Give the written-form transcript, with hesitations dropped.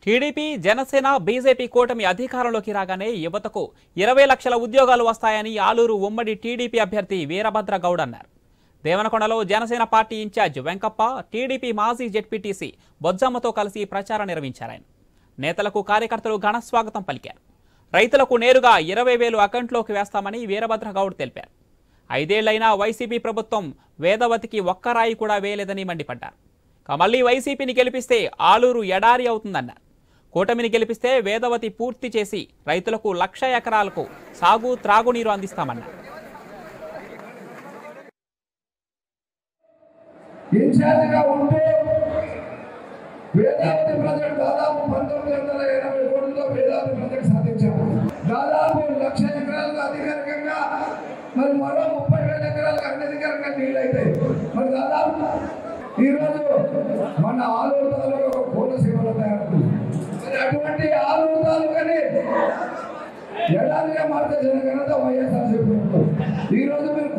TDP, Janasena, BJP కూటమి అధికారంలోకి రాగానే యువతకు 20 లక్షల ఉద్యోగాలు వస్తాయని ఆలూరు ఉమ్మడి టీడీపీ అభ్యర్థి వీరభద్ర గౌడ్ అన్నారు. దేవనకొండలో Janasena party incharge Venkappa, TDP మాజీ జెడ్పీటీసీ బొజ్జమ్మతో కలిసి ప్రచారం నిర్వహించారు. నేతలకు కార్యకర్తలు ఘన స్వాగతం పలికారు. రైతులకు నేరుగా 20,000 అకౌంట్లోకి వేస్తామని వీరభద్ర గౌడ్ తెలిపారు. 5 ఏళ్లైనా వైసీపీ ప్రభుత్వం వేదవతికి ఒక్క రాయి కూడా వేయలేదని మండిపడ్డారు. మళ్లీ వైసీపీని గెలిపిస్తే ఆలూరు ఎడారి అవుతుందన్నారు. కూటమిని గెలిపిస్తే వేదవతి పూర్తి చేసి రైతులకు 1,00,000 ఎకరాలకు సాగు, త్రాగునీరు అందిస్తామన్నారు. వేదావతి ప్రాజెక్టు దాదాపు 1980 కోట్లతో వేదావతి ప్రాజెక్టు సాధించాము. దాదాపు 1,00,000 ఎకరాలకు అధికారికంగా మరి మరో 30,000 ఎకరాలకు అనధికారికంగా నీళ్ళు అవుతాయి. మరి దాదాపు ఈరోజు మన ఆలూరు తాలూకా ఒక కోనసీమలో తయారవుతుంది. మరి అటువంటి ఆలూరు తాలూకాని ఎడారిగా మార్చే ఘనత వైఎస్ఆర్సీపీ ప్రభుత్వం. ఈరోజు మీరు